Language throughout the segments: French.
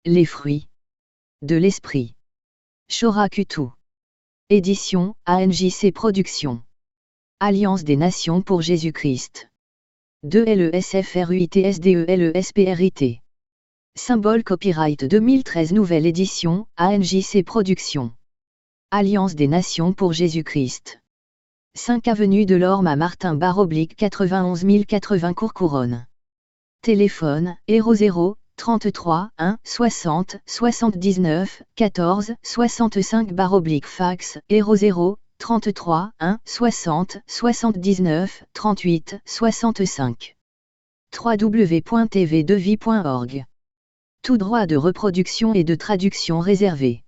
Les fruits de l'esprit. Shora Kutu. Édition, ANJC Productions. Alliance des Nations pour Jésus-Christ. 2LESFRUITSDELESPRIT. Symbole copyright 2013 nouvelle édition, ANJC Productions. Alliance des Nations pour Jésus-Christ. 5 avenue de l'Orme à Martin / 91 080 Courcouronnes. Téléphone, 00 33 1 60 79 14 65 / fax, 00 33 1 60 79 38 65. www.tv2vie.org. Tout droit de reproduction et de traduction réservé.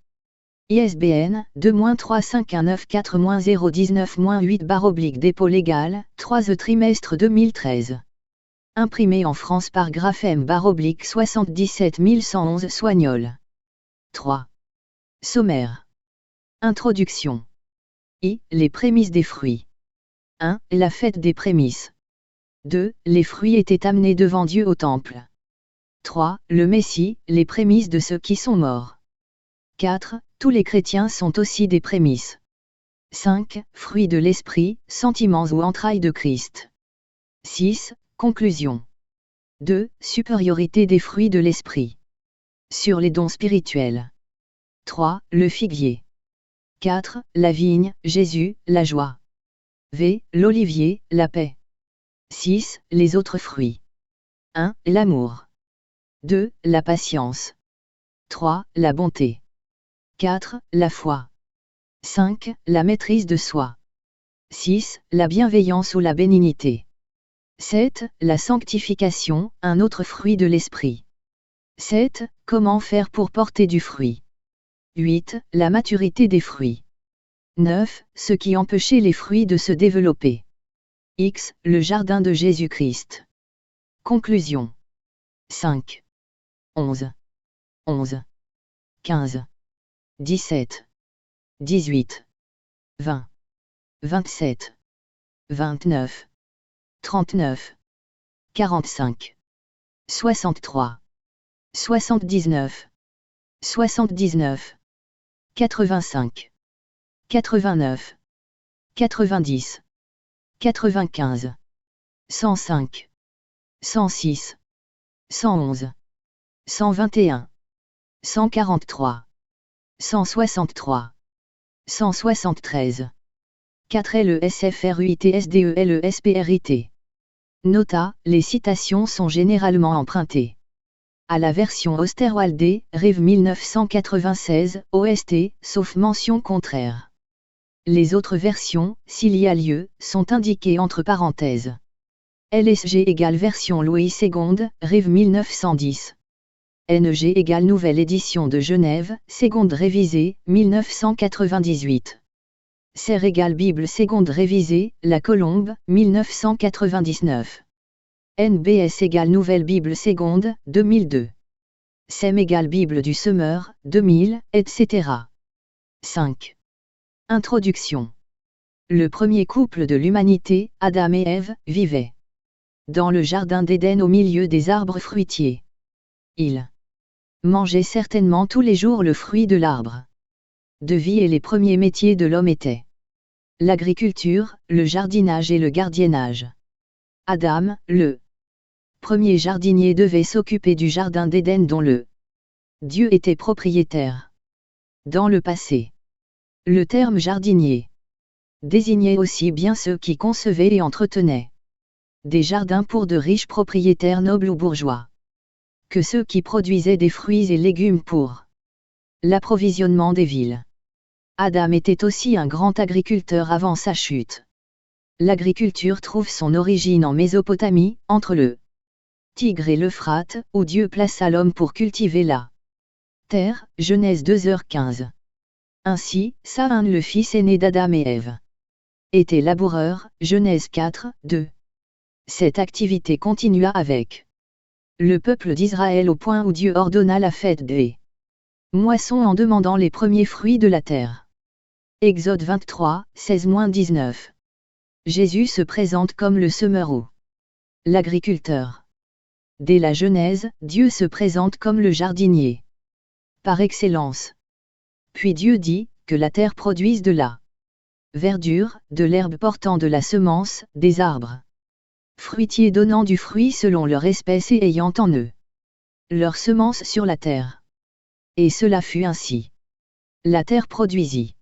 ISBN 2-35194-019-8 dépôt légal, 3e trimestre 2013. Imprimé en France par Graphem / 77111 Soignol. 3. Sommaire. Introduction. Les prémices des fruits. 1. La fête des prémices. 2. Les fruits étaient amenés devant Dieu au temple. 3. Le Messie, les prémices de ceux qui sont morts. 4. Tous les chrétiens sont aussi des prémices. 5. Fruits de l'esprit, sentiments ou entrailles de Christ. 6. Conclusion. 2. Supériorité des fruits de l'esprit. Sur les dons spirituels. 3. Le figuier. 4. La vigne, Jésus, la joie. V. L'olivier, la paix. 6. Les autres fruits. 1. L'amour. 2. La patience. 3. La bonté. 4. La foi. 5. La maîtrise de soi. 6. La bienveillance ou la bénignité. 7. La sanctification, un autre fruit de l'esprit. 7. Comment faire pour porter du fruit. 8. La maturité des fruits. 9. Ce qui empêchait les fruits de se développer. X. Le jardin de Jésus-Christ. Conclusion. 5. 11. 11. 15. 17. 18. 20. 27. 29. 39. 45. 63. 79. 79. 85. 89. 90. 95. 105. 106. 111. 121. 143. 163. 173. 4 LESFRUITSDELESPRIT. Nota, les citations sont généralement empruntées à la version Osterwalder, Rive 1996, OST, sauf mention contraire. Les autres versions, s'il y a lieu, sont indiquées entre parenthèses. LSG = version Louis II, Rive 1910. NG = nouvelle édition de Genève, seconde révisée, 1998. SER = Bible seconde révisée, La Colombe, 1999. NBS = Nouvelle Bible seconde, 2002. SEM = Bible du Semeur, 2000, etc. 5. Introduction. Le premier couple de l'humanité, Adam et Ève, vivait dans le jardin d'Éden au milieu des arbres fruitiers. Ils mangeaient certainement tous les jours le fruit de l'arbre de vie et les premiers métiers de l'homme étaient l'agriculture, le jardinage et le gardiennage. Adam, le premier jardinier, devait s'occuper du jardin d'Éden dont le Dieu était propriétaire. Dans le passé, le terme jardinier désignait aussi bien ceux qui concevaient et entretenaient des jardins pour de riches propriétaires nobles ou bourgeois, que ceux qui produisaient des fruits et légumes pour l'approvisionnement des villes. Adam était aussi un grand agriculteur avant sa chute. L'agriculture trouve son origine en Mésopotamie, entre le Tigre et l'Euphrate, où Dieu plaça l'homme pour cultiver la terre, Genèse 2h15. Ainsi, Caïn, le fils aîné d'Adam et Ève, était laboureur, Genèse 4, 2. Cette activité continua avec le peuple d'Israël au point où Dieu ordonna la fête des moissons en demandant les premiers fruits de la terre. Exode 23, 16-19. Jésus se présente comme le semeur ou l'agriculteur. Dès la Genèse, Dieu se présente comme le jardinier. par excellence. Puis Dieu dit, que la terre produise de la verdure, de l'herbe portant de la semence, des arbres fruitiers donnant du fruit selon leur espèce et ayant en eux leur semence sur la terre. Et cela fut ainsi. La terre produisit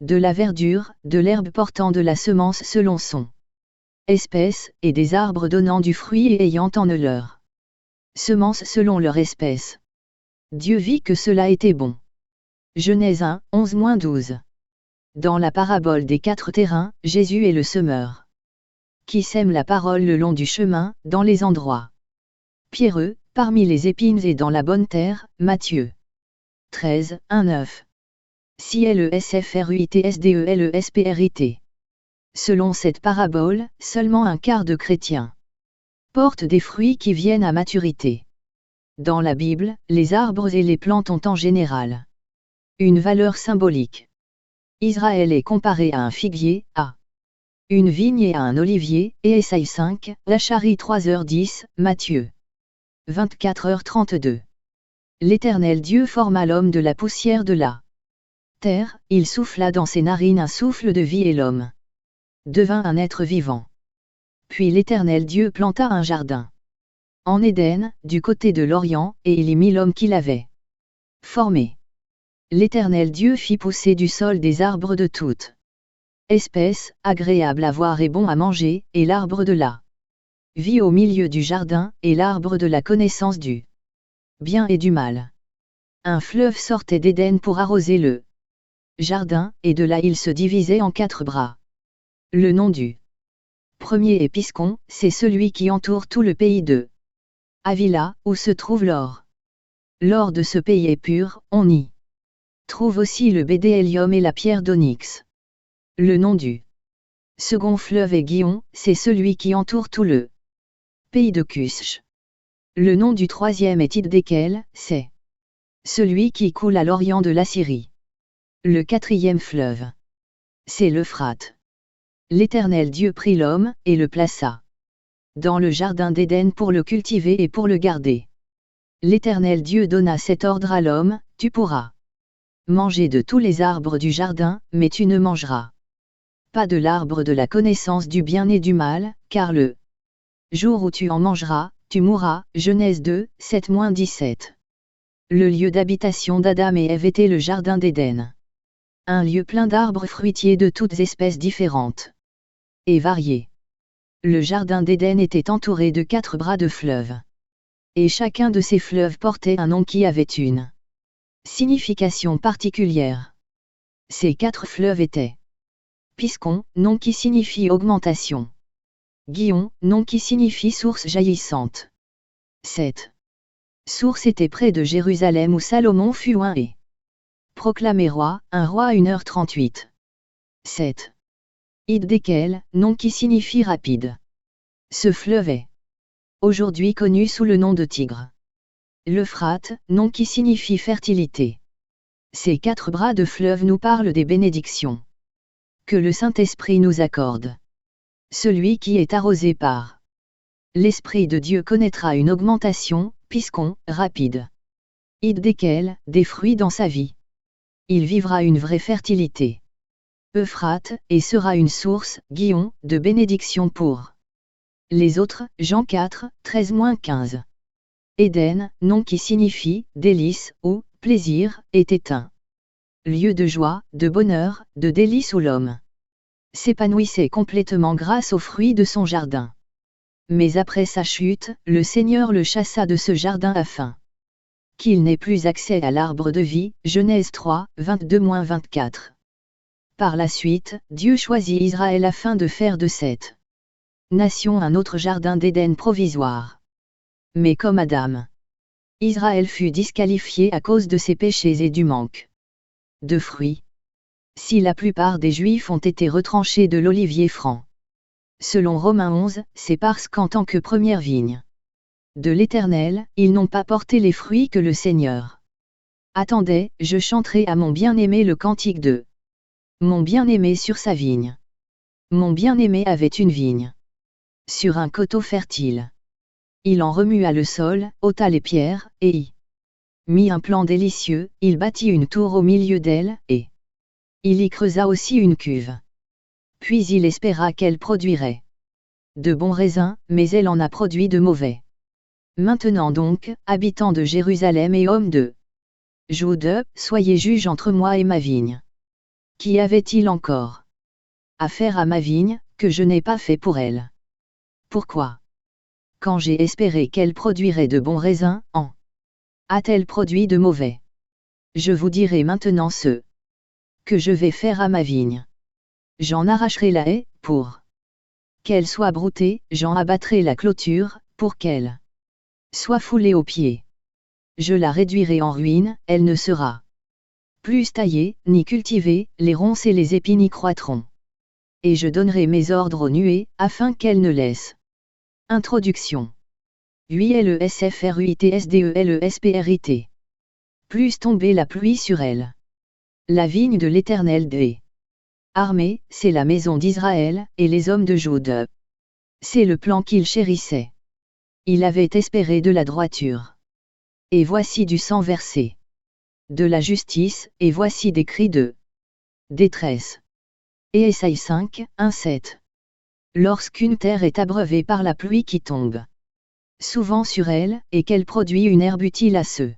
de la verdure, de l'herbe portant de la semence selon son espèce, et des arbres donnant du fruit et ayant en eux leur semence selon leur espèce. Dieu vit que cela était bon. Genèse 1, 11-12. Dans la parabole des 4 terrains, Jésus est le semeur qui sème la parole le long du chemin, dans les endroits pierreux, parmi les épines et dans la bonne terre. Matthieu 13, 1-9. CLESFRUITSDELESPRIT. Selon cette parabole, seulement un quart de chrétiens portent des fruits qui viennent à maturité. Dans la Bible, les arbres et les plantes ont en général une valeur symbolique. Israël est comparé à un figuier, à une vigne et à un olivier, et Ésaïe 5, Zacharie 3h10, Matthieu 24h32. L'Éternel Dieu forma l'homme de la poussière de la terre, il souffla dans ses narines un souffle de vie et l'homme devint un être vivant. Puis l'Éternel Dieu planta un jardin en Éden, du côté de l'Orient, et il y mit l'homme qu'il avait formé. L'Éternel Dieu fit pousser du sol des arbres de toute espèce, agréables à voir et bons à manger, et l'arbre de la vie au milieu du jardin, et l'arbre de la connaissance du bien et du mal. Un fleuve sortait d'Éden pour arroser le jardin, et de là il se divisait en 4 bras. Le nom du premier est Piscon, c'est celui qui entoure tout le pays de Havila, où se trouve l'or. L'or de ce pays est pur, on y trouve aussi le bédélium et la pierre d'onyx. Le nom du second fleuve est Gihon, c'est celui qui entoure tout le pays de Cush. Le nom du troisième est Hiddekel, c'est celui qui coule à l'orient de l'Assyrie. Le quatrième fleuve, c'est l'Euphrate. L'Éternel Dieu prit l'homme, et le plaça dans le jardin d'Éden pour le cultiver et pour le garder. L'Éternel Dieu donna cet ordre à l'homme, tu pourras manger de tous les arbres du jardin, mais tu ne mangeras pas de l'arbre de la connaissance du bien et du mal, car le jour où tu en mangeras, tu mourras. Genèse 2, 7-17. Le lieu d'habitation d'Adam et Ève était le jardin d'Éden. Un lieu plein d'arbres fruitiers de toutes espèces différentes et variées. Le jardin d'Éden était entouré de 4 bras de fleuves. Et chacun de ces fleuves portait un nom qui avait une signification particulière. Ces 4 fleuves étaient Piscon, nom qui signifie augmentation. Gihon, nom qui signifie source jaillissante. 7. Source était près de Jérusalem où Salomon fut oint et proclamé roi, un roi à 1h38. 7. Hiddekel, nom qui signifie rapide. Ce fleuve est aujourd'hui connu sous le nom de Tigre. L'Euphrate, nom qui signifie fertilité. Ces 4 bras de fleuve nous parlent des bénédictions que le Saint-Esprit nous accorde. Celui qui est arrosé par l'Esprit de Dieu connaîtra une augmentation, Piscon, rapide. Hiddekel, des fruits dans sa vie. Il vivra une vraie fertilité. Euphrate, et sera une source, Gihon, de bénédiction pour les autres. Jean 4, 13-15. Éden, nom qui signifie délice ou plaisir, était un lieu de joie, de bonheur, de délice où l'homme s'épanouissait complètement grâce aux fruits de son jardin. Mais après sa chute, le Seigneur le chassa de ce jardin afin qu'il n'ait plus accès à l'arbre de vie. Genèse 3, 22-24. Par la suite, Dieu choisit Israël afin de faire de cette nation un autre jardin d'Éden provisoire. Mais comme Adam, Israël fut disqualifié à cause de ses péchés et du manque de fruits. Si la plupart des Juifs ont été retranchés de l'olivier franc, selon Romains 11, c'est parce qu'en tant que première vigne de l'Éternel, ils n'ont pas porté les fruits que le Seigneur attendait. Je chanterai à mon bien-aimé le cantique de mon bien-aimé sur sa vigne. Mon bien-aimé avait une vigne sur un coteau fertile. Il en remua le sol, ôta les pierres, et y mit un plan délicieux, il bâtit une tour au milieu d'elle, et il y creusa aussi une cuve. Puis il espéra qu'elle produirait de bons raisins, mais elle en a produit de mauvais. Maintenant donc, habitants de Jérusalem et hommes de Jude, soyez juges entre moi et ma vigne. Qui avait-il encore à faire à ma vigne, que je n'ai pas fait pour elle? Pourquoi, quand j'ai espéré qu'elle produirait de bons raisins, en a-t-elle produit de mauvais? Je vous dirai maintenant ce que je vais faire à ma vigne. J'en arracherai la haie, pour qu'elle soit broutée, j'en abattrai la clôture, pour qu'elle soit foulée aux pieds. Je la réduirai en ruine, elle ne sera plus taillée, ni cultivée, les ronces et les épis n'y croîtront. Et je donnerai mes ordres aux nuées, afin qu'elles ne laissent. Introduction. ULESFRUITSDELESPRIT. Plus tomber la pluie sur elle. La vigne de l'Éternel des armées, c'est la maison d'Israël, et les hommes de Jude. C'est le plan qu'il chérissait. Il avait espéré de la droiture. Et voici du sang versé. De la justice, et voici des cris de détresse. Et Ésaïe 5, 1, 7. Lorsqu'une terre est abreuvée par la pluie qui tombe souvent sur elle, et qu'elle produit une herbe utile à ceux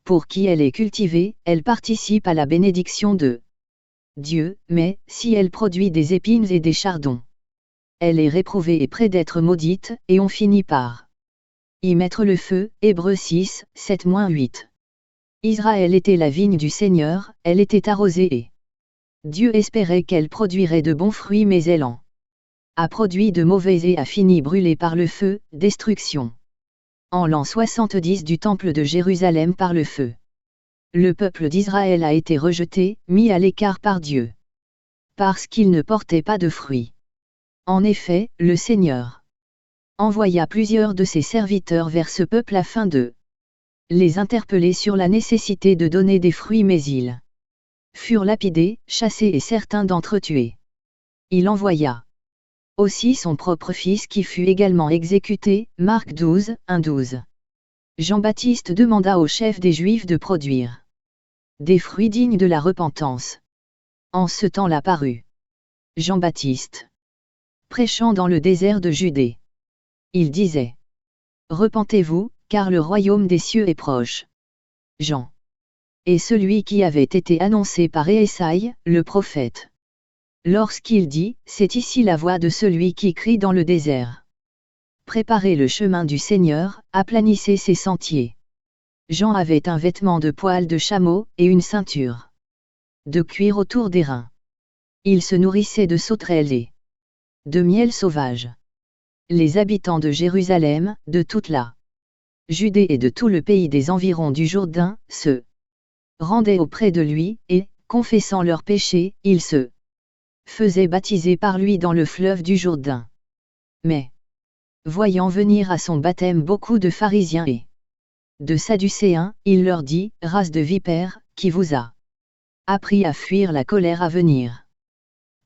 pour qui elle est cultivée, elle participe à la bénédiction de Dieu, mais, si elle produit des épines et des chardons, elle est réprouvée et près d'être maudite, et on finit par y mettre le feu. Hébreux 6, 7-8. Israël était la vigne du Seigneur, elle était arrosée et Dieu espérait qu'elle produirait de bons fruits, mais elle en a produit de mauvais et a fini brûlée par le feu, destruction. En l'an 70 du temple de Jérusalem par le feu. Le peuple d'Israël a été rejeté, mis à l'écart par Dieu. Parce qu'il ne portait pas de fruits. En effet, le Seigneur envoya plusieurs de ses serviteurs vers ce peuple afin de les interpeller sur la nécessité de donner des fruits, mais ils furent lapidés, chassés et certains d'entre eux tués. Il envoya aussi son propre fils qui fut également exécuté. Marc 12, 1-12. Jean-Baptiste demanda aux chefs des Juifs de produire des fruits dignes de la repentance. En ce temps-là parut Jean-Baptiste, prêchant dans le désert de Judée. Il disait: Repentez-vous, car le royaume des cieux est proche. Jean est celui qui avait été annoncé par Ésaïe, le prophète. Lorsqu'il dit: C'est ici la voix de celui qui crie dans le désert. Préparez le chemin du Seigneur, aplanissez ses sentiers. Jean avait un vêtement de poil de chameau, et une ceinture de cuir autour des reins. Il se nourrissait de sauterelles et de miel sauvage. Les habitants de Jérusalem, de toute la Judée et de tout le pays des environs du Jourdain, se rendaient auprès de lui, et, confessant leurs péchés, ils se faisaient baptiser par lui dans le fleuve du Jourdain. Mais, voyant venir à son baptême beaucoup de pharisiens et de sadducéens, il leur dit: Race de vipères, qui vous a appris à fuir la colère à venir?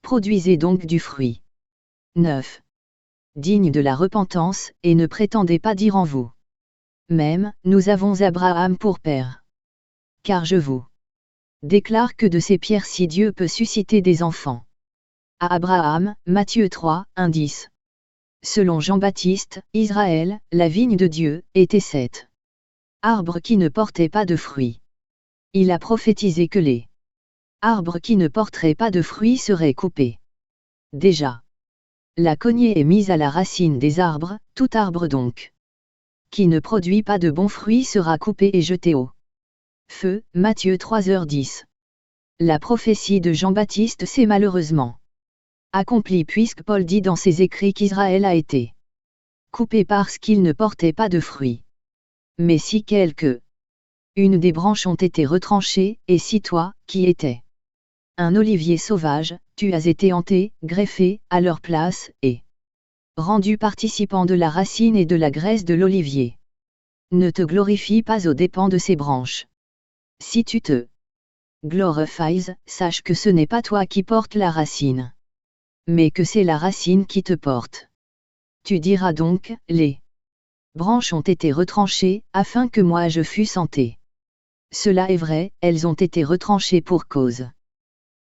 Produisez donc du fruit 9. Digne de la repentance, et ne prétendez pas dire en vous même: Nous avons Abraham pour père. Car je vous déclare que de ces pierres-ci Dieu peut susciter des enfants. À Abraham, Matthieu 3, 1-10. Selon Jean-Baptiste, Israël, la vigne de Dieu, était cet arbre qui ne portait pas de fruits. Il a prophétisé que les arbres qui ne porteraient pas de fruits seraient coupés. Déjà, la cognée est mise à la racine des arbres, tout arbre donc qui ne produit pas de bons fruits sera coupé et jeté au feu. Matthieu 3h10. La prophétie de Jean-Baptiste s'est malheureusement accomplie, puisque Paul dit dans ses écrits qu'Israël a été coupé parce qu'il ne portait pas de fruits. Mais si une des branches ont été retranchées, et si toi, qui étais un olivier sauvage, tu as été hanté, greffé, à leur place, et rendu participant de la racine et de la graisse de l'olivier. Ne te glorifie pas aux dépens de ces branches. Si tu te glorifies, sache que ce n'est pas toi qui portes la racine, mais que c'est la racine qui te porte. Tu diras donc: les branches ont été retranchées, afin que moi je fusse hanté. Cela est vrai, elles ont été retranchées pour cause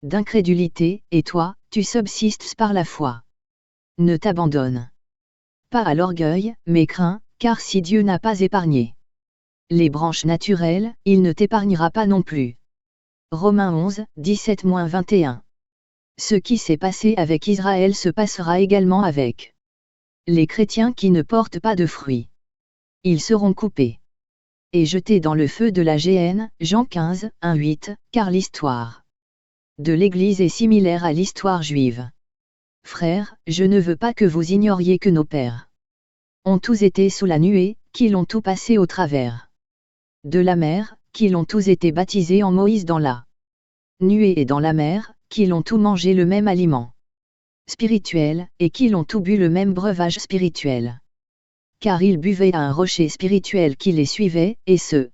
d'incrédulité, et toi, tu subsistes par la foi. Ne t'abandonne pas à l'orgueil, mais crains, car si Dieu n'a pas épargné les branches naturelles, il ne t'épargnera pas non plus. Romains 11, 17-21. Ce qui s'est passé avec Israël se passera également avec les chrétiens qui ne portent pas de fruits. Ils seront coupés et jetés dans le feu de la géhenne, Jean 15, 1-8, car l'histoire de l'Église est similaire à l'histoire juive. Frères, je ne veux pas que vous ignoriez que nos pères ont tous été sous la nuée, qu'ils l'ont tout passé au travers de la mer, qu'ils l'ont tous été baptisés en Moïse dans la nuée et dans la mer, qu'ils l'ont tout mangé le même aliment spirituel, et qu'ils l'ont tout bu le même breuvage spirituel. Car ils buvaient à un rocher spirituel qui les suivait, et ce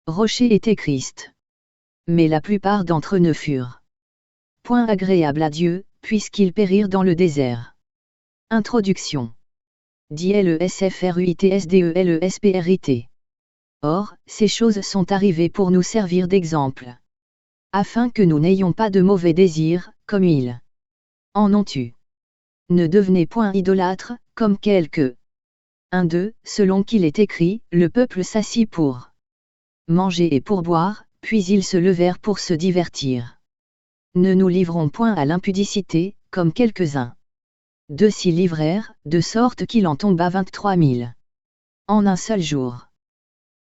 rocher était Christ. Mais la plupart d'entre eux ne furent point agréables à Dieu, puisqu'ils périrent dans le désert. Introduction. DLESFRUITSDELESPRIT. Or, ces choses sont arrivées pour nous servir d'exemple, afin que nous n'ayons pas de mauvais désirs, comme ils en ont eu. Ne devenez point idolâtres, comme quelques 1-2, selon qu'il est écrit, le peuple s'assit pour manger et pour boire, puis ils se levèrent pour se divertir. Ne nous livrons point à l'impudicité, comme quelques-uns d'eux s'y livrèrent, de sorte qu'il en tomba 23 000 en un seul jour.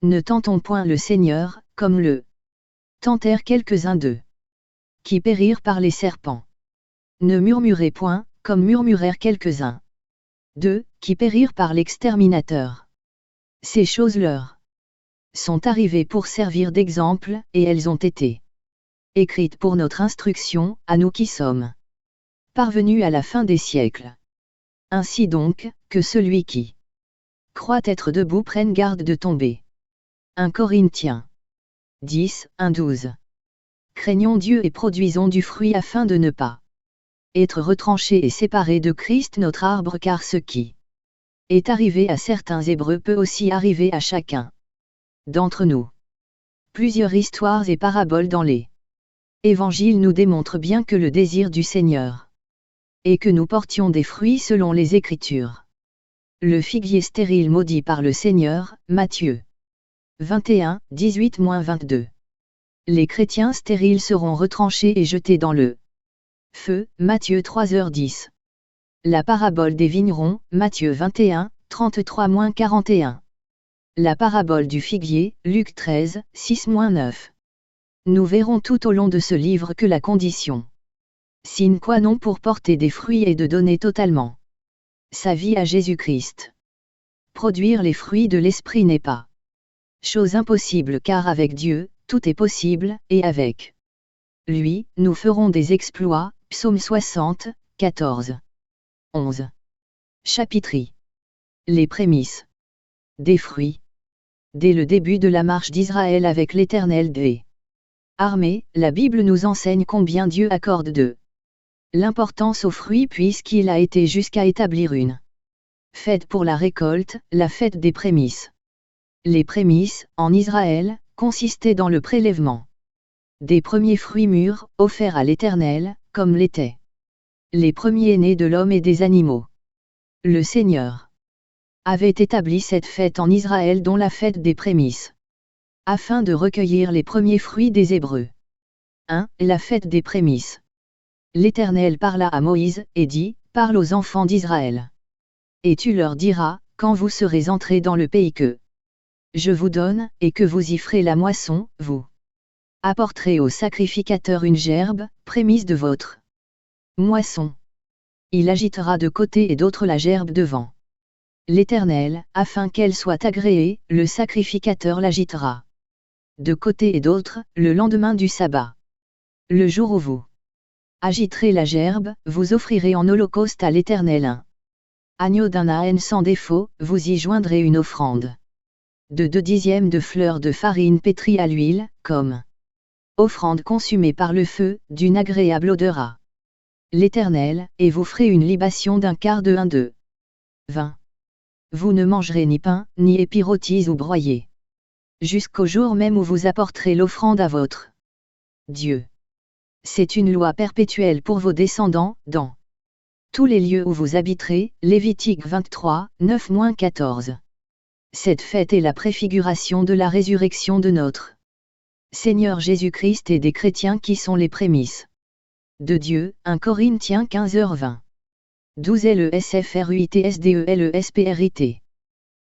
Ne tentons point le Seigneur, comme le tentèrent quelques-uns d'eux, qui périrent par les serpents. Ne murmurez point, comme murmurèrent quelques-uns d'eux, qui périrent par l'exterminateur. Ces choses leur sont arrivées pour servir d'exemple, et elles ont été écrites pour notre instruction, à nous qui sommes parvenus à la fin des siècles. Ainsi donc, que celui qui croit être debout prenne garde de tomber. 1 Corinthiens 10, 1-12. Craignons Dieu et produisons du fruit afin de ne pas être retranchés et séparés de Christ notre arbre, car ce qui est arrivé à certains Hébreux peut aussi arriver à chacun d'entre nous. Plusieurs histoires et paraboles dans les évangiles nous démontrent bien que le désir du Seigneur est que nous portions des fruits selon les Écritures. Le figuier stérile maudit par le Seigneur, Matthieu 21, 18-22. Les chrétiens stériles seront retranchés et jetés dans le feu, Matthieu 3h10. La parabole des vignerons, Matthieu 21, 33-41. La parabole du figuier, Luc 13, 6-9. Nous verrons tout au long de ce livre que la condition sine qua non pour porter des fruits est de donner totalement sa vie à Jésus-Christ. Produire les fruits de l'Esprit n'est pas chose impossible, car avec Dieu, tout est possible, et avec lui, nous ferons des exploits. Psaume 60, 14. 11. Chapitre I. Les prémices des fruits. Dès le début de la marche d'Israël avec l'Éternel des armées, la Bible nous enseigne combien Dieu accorde de l'importance aux fruits, puisqu'il a été jusqu'à établir une fête pour la récolte, la fête des prémices. Les prémices, en Israël, consistaient dans le prélèvement des premiers fruits mûrs, offerts à l'Éternel, comme l'étaient les premiers-nés de l'homme et des animaux. Le Seigneur avait établi cette fête en Israël, dont la fête des prémices, afin de recueillir les premiers fruits des Hébreux. 1. La fête des prémices. L'Éternel parla à Moïse, et dit, parle aux enfants d'Israël. Et tu leur diras, quand vous serez entrés dans le pays que je vous donne, et que vous y ferez la moisson, vous apporterez au sacrificateur une gerbe, prémisse de votre moisson. Il agitera de côté et d'autre la gerbe devant l'Éternel, afin qu'elle soit agréée, le sacrificateur l'agitera de côté et d'autre, le lendemain du sabbat. Le jour où vous agiterez la gerbe, vous offrirez en holocauste à l'Éternel un agneau d'un âne sans défaut, vous y joindrez une offrande de 2/10 de fleur de farine pétrie à l'huile, comme offrande consumée par le feu, d'une agréable odeur à l'Éternel, et vous ferez une libation d'un quart de 1 de vin. Vous ne mangerez ni pain, ni épirotis ou broyé. jusqu'au jour même où vous apporterez l'offrande à votre Dieu. C'est une loi perpétuelle pour vos descendants, dans tous les lieux où vous habiterez, Lévitique 23, 9-14. Cette fête est la préfiguration de la résurrection de notre Seigneur Jésus-Christ et des chrétiens qui sont les prémices de Dieu, 1 Corinthiens 15h20. 12 LESFRUITSDELESPRIT.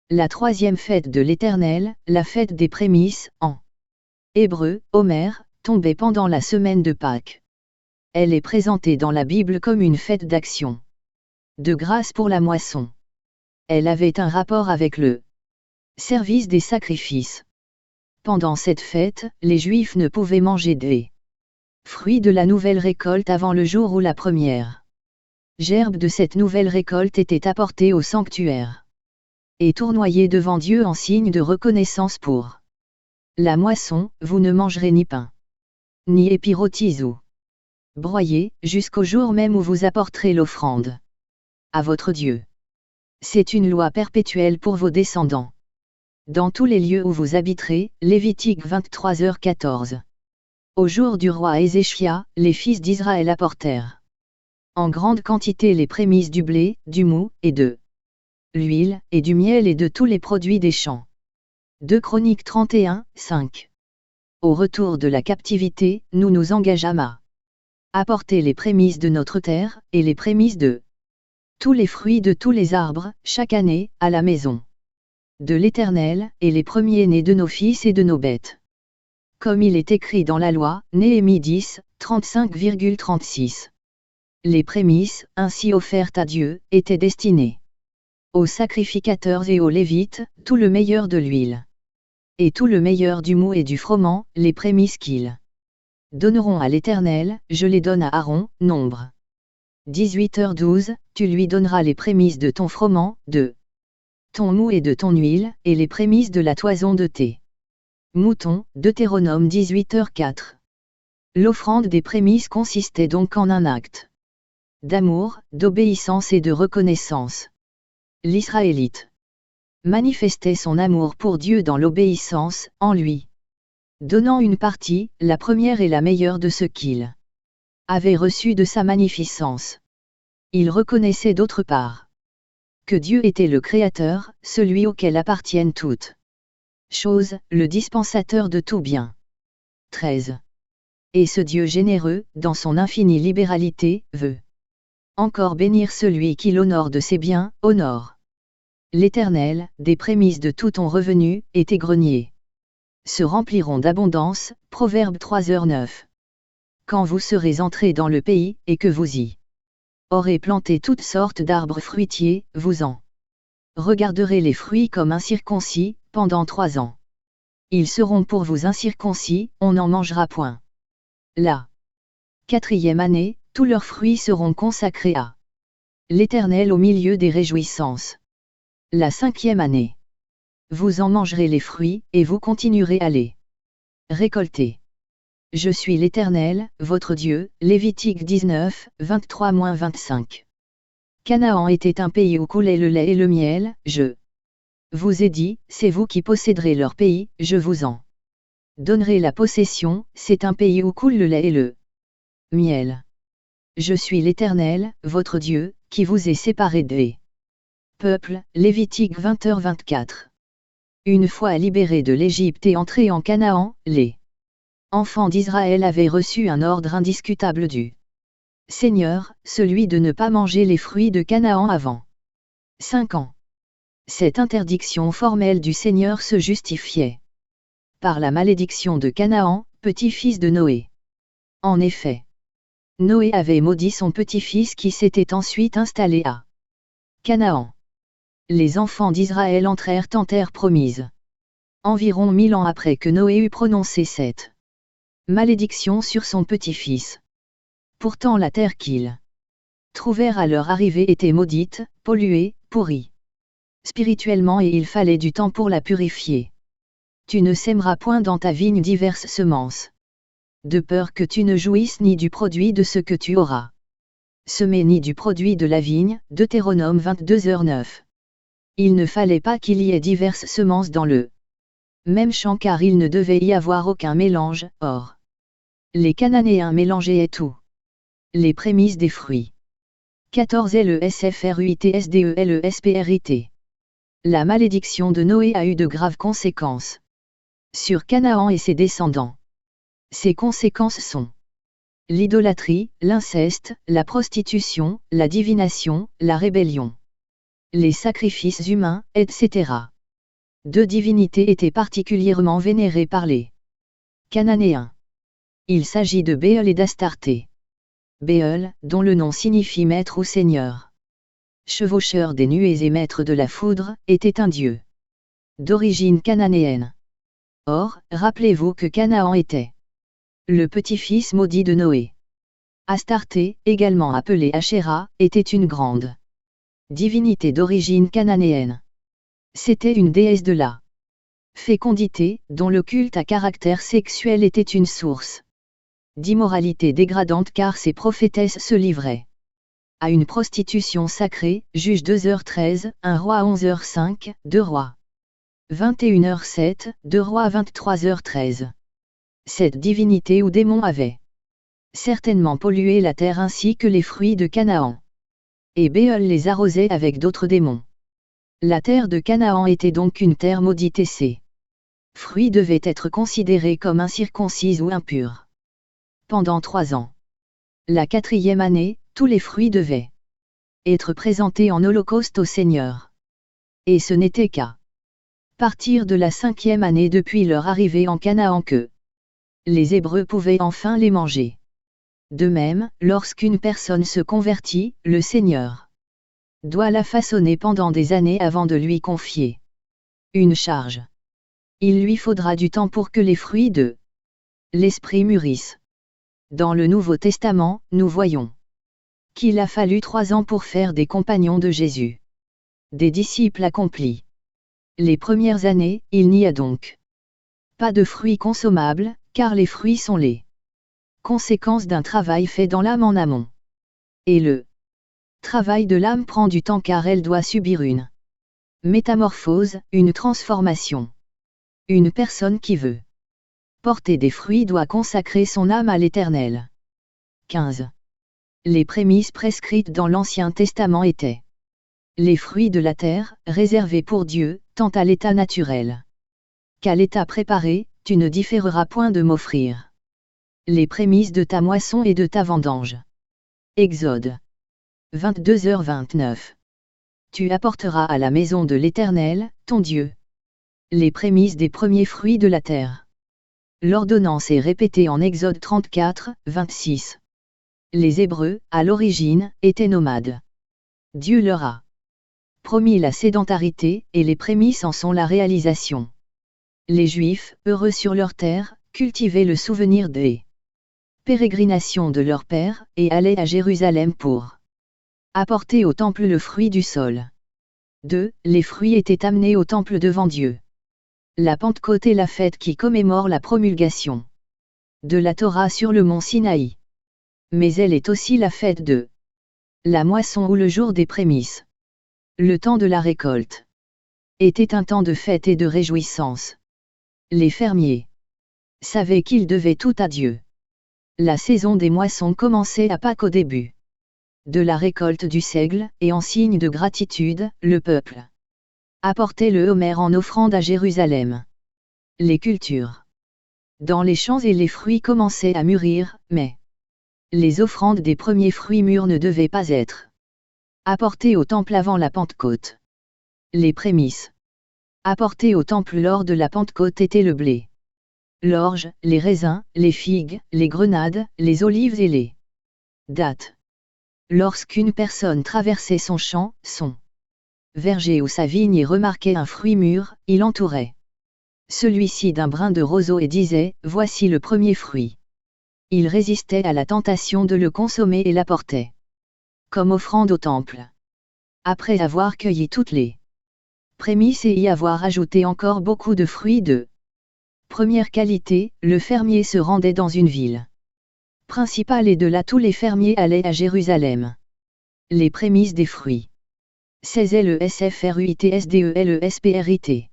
La troisième fête de l'Éternel, la fête des prémices, en hébreu, Omer, tombait pendant la semaine de Pâques. Elle est présentée dans la Bible comme une fête d'action de grâce pour la moisson. Elle avait un rapport avec le service des sacrifices. Pendant cette fête, les Juifs ne pouvaient manger des fruits de la nouvelle récolte avant le jour où la première gerbe de cette nouvelle récolte était apportée au sanctuaire et tournoyée devant Dieu en signe de reconnaissance pour la moisson. Vous ne mangerez ni pain, ni épirotis ou broyé, jusqu'au jour même où vous apporterez l'offrande à votre Dieu. C'est une loi perpétuelle pour vos descendants. Dans tous les lieux où vous habiterez, Lévitique 23h14. Au jour du roi Ézéchia, les fils d'Israël apportèrent en grande quantité les prémices du blé, du mou, et de l'huile, et du miel et de tous les produits des champs. 2 Chroniques 31, 5. Au retour de la captivité, nous nous engageâmes à apporter les prémices de notre terre, et les prémices de tous les fruits de tous les arbres, chaque année, à la maison de l'Éternel, et les premiers-nés de nos fils et de nos bêtes. Comme il est écrit dans la loi, Néhémie 10, 35,36. Les prémices, ainsi offertes à Dieu, étaient destinées aux sacrificateurs et aux Lévites, tout le meilleur de l'huile, et tout le meilleur du mou et du froment, les prémices qu'ils donneront à l'Éternel, je les donne à Aaron. Nombre 18h12, tu lui donneras les prémices de ton froment, de ton mou et de ton huile, et les prémices de la toison de tes moutons. Deutéronome 18h4. L'offrande des prémices consistait donc en un acte d'amour, d'obéissance et de reconnaissance. L'Israélite manifestait son amour pour Dieu dans l'obéissance, en lui donnant une partie, la première et la meilleure de ce qu'il avait reçu de sa magnificence. Il reconnaissait d'autre part que Dieu était le Créateur, celui auquel appartiennent toutes choses, le dispensateur de tout bien. 13. Et ce Dieu généreux, dans son infinie libéralité, veut encore bénir celui qui l'honore de ses biens, honore l'Éternel, des prémices de tout ton revenu, et tes greniers se rempliront d'abondance. Proverbe 3h9. Quand vous serez entrés dans le pays, et que vous y aurez planté toutes sortes d'arbres fruitiers, vous en regarderez les fruits comme incirconcis, pendant 3 ans. Ils seront pour vous incirconcis, on n'en mangera point. La 4e année, tous leurs fruits seront consacrés à l'Éternel au milieu des réjouissances. La 5e année, vous en mangerez les fruits, et vous continuerez à les récolter. Je suis l'Éternel, votre Dieu. Lévitique 19, 23-25. Canaan était un pays où coulait le lait et le miel. Je vous ai dit, c'est vous qui posséderez leur pays, je vous en donnerai la possession. C'est un pays où coule le lait et le miel. Je suis l'Éternel, votre Dieu, qui vous ai séparés des peuples. Lévitique 20h24. Une fois libérés de l'Égypte et entrés en Canaan, les enfants d'Israël avaient reçu un ordre indiscutable du Seigneur, celui de ne pas manger les fruits de Canaan avant 5 ans. Cette interdiction formelle du Seigneur se justifiait par la malédiction de Canaan, petit-fils de Noé. En effet, Noé avait maudit son petit-fils qui s'était ensuite installé à Canaan. Les enfants d'Israël entrèrent en terre promise environ 1000 ans après que Noé eut prononcé cette malédiction sur son petit-fils. Pourtant la terre qu'ils trouvèrent à leur arrivée était maudite, polluée, pourrie spirituellement, et il fallait du temps pour la purifier. Tu ne sèmeras point dans ta vigne diverses semences, de peur que tu ne jouisses ni du produit de ce que tu auras semé ni du produit de la vigne. Deutéronome 22h9. Il ne fallait pas qu'il y ait diverses semences dans le Même champ car il ne devait y avoir aucun mélange, or. Les Cananéens mélangeaient tout. Les prémices des fruits. 14 LESFRUITSDELESPRIT. La malédiction de Noé a eu de graves conséquences sur Canaan et ses descendants. Ces conséquences sont l'idolâtrie, l'inceste, la prostitution, la divination, la rébellion, les sacrifices humains, etc. Deux divinités étaient particulièrement vénérées par les Cananéens. Il s'agit de Béel et d'Astarté. Béel, dont le nom signifie maître ou seigneur, chevaucheur des nuées et maître de la foudre, était un dieu d'origine cananéenne. Or, rappelez-vous que Canaan était le petit-fils maudit de Noé. Astarté, également appelée Ashéra, était une grande divinité d'origine cananéenne. C'était une déesse de la fécondité, dont le culte à caractère sexuel était une source d'immoralité dégradante car ces prophétesses se livraient à une prostitution sacrée. Juge 2h13, 1 roi 11h05, 2 rois 21h07, 2 rois 23h13. Cette divinité ou démon avait certainement pollué la terre ainsi que les fruits de Canaan. Et Béel les arrosait avec d'autres démons. La terre de Canaan était donc une terre maudite et ses fruits devaient être considérés comme incirconcis ou impurs. Pendant 3 ans. La 4e année, tous les fruits devaient être présentés en holocauste au Seigneur. Et ce n'était qu'à partir de la 5e année depuis leur arrivée en Canaan que les Hébreux pouvaient enfin les manger. De même, lorsqu'une personne se convertit, le Seigneur doit la façonner pendant des années avant de lui confier une charge. Il lui faudra du temps pour que les fruits de l'Esprit mûrissent. Dans le Nouveau Testament, nous voyons qu'il a fallu 3 ans pour faire des compagnons de Jésus, des disciples accomplis. Les premières années, il n'y a donc pas de fruits consommables, car les fruits sont les conséquences d'un travail fait dans l'âme en amont. Et le travail de l'âme prend du temps car elle doit subir une métamorphose, une transformation. Une personne qui veut porter des fruits doit consacrer son âme à l'Éternel. 15. Les prémices prescrites dans l'Ancien Testament étaient les fruits de la terre, réservés pour Dieu, tant à l'état naturel qu'à l'état préparé. Tu ne différeras point de m'offrir les prémices de ta moisson et de ta vendange. Exode 22h29. Tu apporteras à la maison de l'Éternel, ton Dieu, les prémices des premiers fruits de la terre. L'ordonnance est répétée en Exode 34, 26. Les Hébreux, à l'origine, étaient nomades. Dieu leur a promis la sédentarité, et les prémices en sont la réalisation. Les Juifs, heureux sur leur terre, cultivaient le souvenir des pérégrinations de leur père, et allaient à Jérusalem pour apporter au temple le fruit du sol. 2. Les fruits étaient amenés au temple devant Dieu. La Pentecôte est la fête qui commémore la promulgation de la Torah sur le mont Sinaï. Mais elle est aussi la fête de la moisson ou le jour des prémices. Le temps de la récolte était un temps de fête et de réjouissance. Les fermiers savaient qu'ils devaient tout à Dieu. La saison des moissons commençait à Pâques au début de la récolte du seigle, et en signe de gratitude, le peuple apportait le homer en offrande à Jérusalem. Les cultures dans les champs et les fruits commençaient à mûrir, mais les offrandes des premiers fruits mûrs ne devaient pas être apportées au temple avant la Pentecôte. Les prémices apportées au temple lors de la Pentecôte étaient le blé, l'orge, les raisins, les figues, les grenades, les olives et les dattes. Lorsqu'une personne traversait son champ, son verger ou sa vigne et remarquait un fruit mûr, il entourait celui-ci d'un brin de roseau et disait « Voici le premier fruit ». Il résistait à la tentation de le consommer et l'apportait comme offrande au temple. Après avoir cueilli toutes les prémices et y avoir ajouté encore beaucoup de fruits de première qualité, le fermier se rendait dans une ville principale et de là tous les fermiers allaient à Jérusalem. Les prémices des fruits. 16 LESFRUITSDELESPRIT.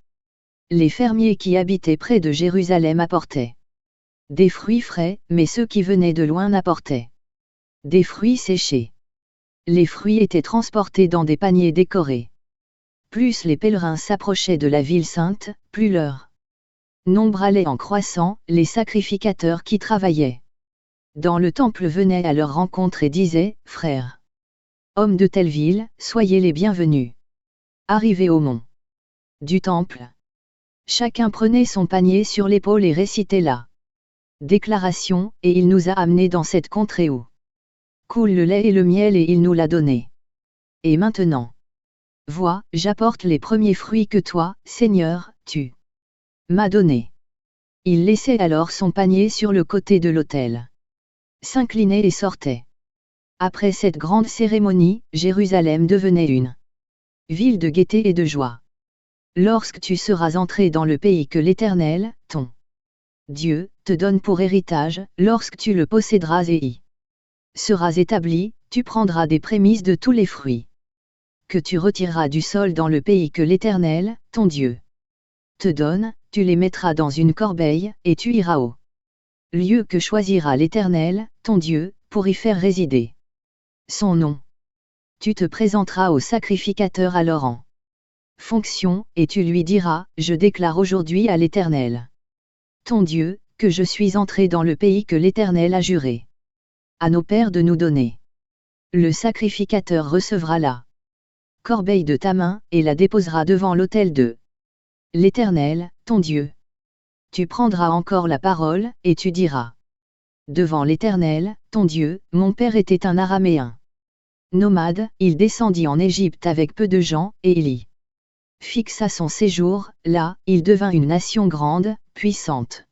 Les fermiers qui habitaient près de Jérusalem apportaient des fruits frais, mais ceux qui venaient de loin n'apportaient des fruits séchés. Les fruits étaient transportés dans des paniers décorés. Plus les pèlerins s'approchaient de la ville sainte, plus leur nombre allait en croissant. Les sacrificateurs qui travaillaient dans le temple venaient à leur rencontre et disaient, « Frères, hommes de telle ville, soyez les bienvenus. » Arrivés au mont du temple, chacun prenait son panier sur l'épaule et récitait la déclaration, « Et il nous a amenés dans cette contrée où coule le lait et le miel et il nous l'a donné. Et maintenant, vois, j'apporte les premiers fruits que toi, Seigneur, tu m'as donnés. » Il laissait alors son panier sur le côté de l'autel, s'inclinait et sortait. Après cette grande cérémonie, Jérusalem devenait une ville de gaieté et de joie. Lorsque tu seras entré dans le pays que l'Éternel, ton Dieu, te donne pour héritage, lorsque tu le posséderas et y seras établi, tu prendras des prémices de tous les fruits que tu retireras du sol dans le pays que l'Éternel, ton Dieu, te donne, tu les mettras dans une corbeille, et tu iras au lieu que choisira l'Éternel, ton Dieu, pour y faire résider son nom. Tu te présenteras au sacrificateur alors en fonction, et tu lui diras, « Je déclare aujourd'hui à l'Éternel, ton Dieu, que je suis entré dans le pays que l'Éternel a juré à nos pères de nous donner. » Le sacrificateur recevra la corbeille de ta main, et la déposera devant l'autel de l'Éternel, ton Dieu. Tu prendras encore la parole, et tu diras, « Devant l'Éternel, ton Dieu, mon père était un Araméen nomade, il descendit en Égypte avec peu de gens, et il y fixa son séjour. Là, il devint une nation grande, puissante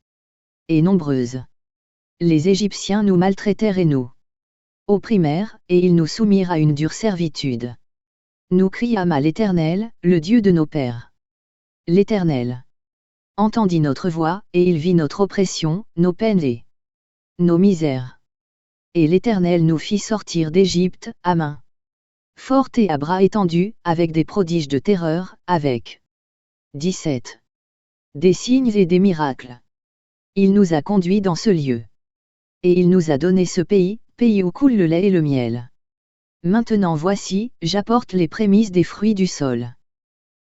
et nombreuse. Les Égyptiens nous maltraitèrent et nous opprimèrent, et ils nous soumirent à une dure servitude. Nous criâmes à l'Éternel, le Dieu de nos pères. L'Éternel entendit notre voix, et il vit notre oppression, nos peines et nos misères. Et l'Éternel nous fit sortir d'Égypte, à main forte et à bras étendus, avec des prodiges de terreur, avec 17 des signes et des miracles. Il nous a conduits dans ce lieu. Et il nous a donné ce pays, pays où coule le lait et le miel. Maintenant voici, j'apporte les prémices des fruits du sol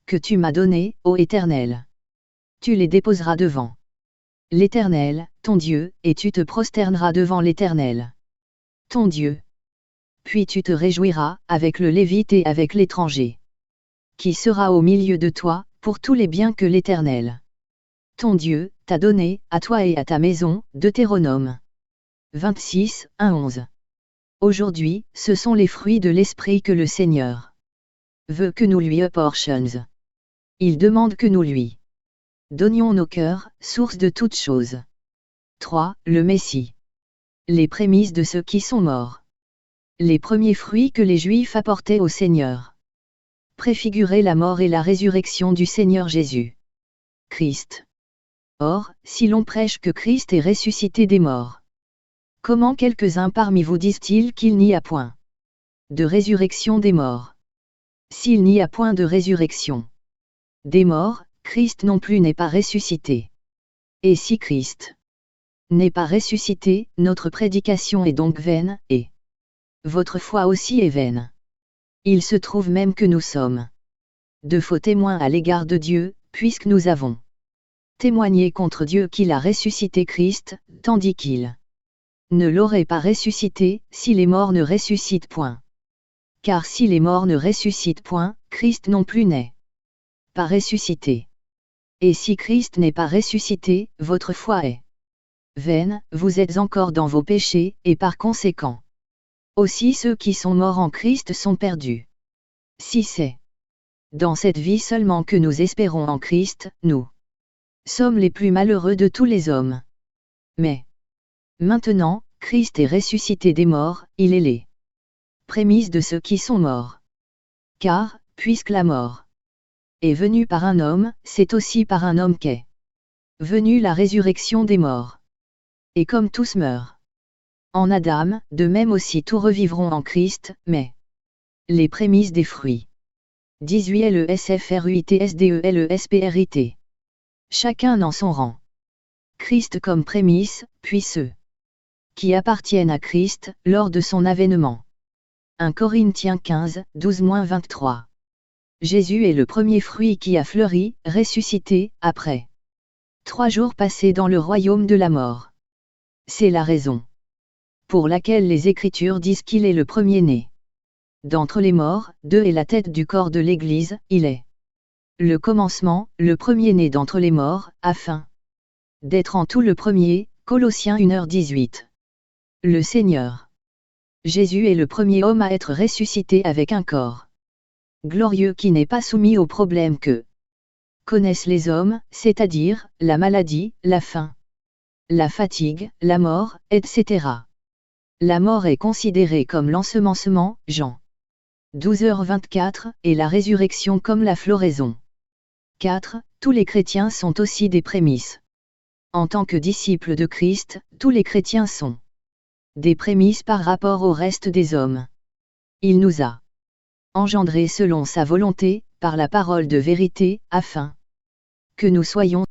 que tu m'as donnés, ô Éternel. Tu les déposeras devant l'Éternel, ton Dieu, et tu te prosterneras devant l'Éternel, ton Dieu. Puis tu te réjouiras, avec le Lévite et avec l'étranger qui sera au milieu de toi, pour tous les biens que l'Éternel, ton Dieu, t'a donnés, à toi et à ta maison. Deutéronome 26, 1-11. Aujourd'hui, ce sont les fruits de l'Esprit que le Seigneur veut que nous lui apportions. Il demande que nous lui donnions nos cœurs, source de toutes choses. 3. Le Messie. Les prémices de ceux qui sont morts. Les premiers fruits que les Juifs apportaient au Seigneur préfiguraient la mort et la résurrection du Seigneur Jésus Christ. Or, si l'on prêche que Christ est ressuscité des morts, comment quelques-uns parmi vous disent-ils qu'il n'y a point de résurrection des morts? S'il n'y a point de résurrection des morts, Christ non plus n'est pas ressuscité. Et si Christ n'est pas ressuscité, notre prédication est donc vaine, et votre foi aussi est vaine. Il se trouve même que nous sommes de faux témoins à l'égard de Dieu, puisque nous avons témoigné contre Dieu qu'il a ressuscité Christ, tandis qu'il ne l'aurait pas ressuscité, si les morts ne ressuscitent point. Car si les morts ne ressuscitent point, Christ non plus n'est pas ressuscité. Et si Christ n'est pas ressuscité, votre foi est vaine, vous êtes encore dans vos péchés, et par conséquent, aussi ceux qui sont morts en Christ sont perdus. Si c'est dans cette vie seulement que nous espérons en Christ, nous sommes les plus malheureux de tous les hommes. Mais maintenant, Christ est ressuscité des morts, il est les prémices de ceux qui sont morts. Car, puisque la mort est venue par un homme, c'est aussi par un homme qu'est venue la résurrection des morts. Et comme tous meurent en Adam, de même aussi tous revivront en Christ, mais les prémices des fruits. 18 LESFRUITSDELESPRIT chacun dans son rang. Christ comme prémisse, puis ceux qui appartiennent à Christ, lors de son avènement. 1 Corinthiens 15, 12-23. Jésus est le premier fruit qui a fleuri, ressuscité, après 3 jours passés dans le royaume de la mort. C'est la raison pour laquelle les Écritures disent qu'il est le premier-né d'entre les morts, 2 est la tête du corps de l'Église, il est le commencement, le premier-né d'entre les morts, afin d'être en tout le premier, Colossiens 1h18. Le Seigneur Jésus est le premier homme à être ressuscité avec un corps glorieux qui n'est pas soumis aux problèmes que connaissent les hommes, c'est-à-dire, la maladie, la faim, la fatigue, la mort, etc. La mort est considérée comme l'ensemencement, Jean 12h24, et la résurrection comme la floraison. 4. Tous les chrétiens sont aussi des prémices. En tant que disciples de Christ, tous les chrétiens sont des prémices par rapport au reste des hommes. Il nous a engendrés selon sa volonté, par la parole de vérité, afin que nous soyons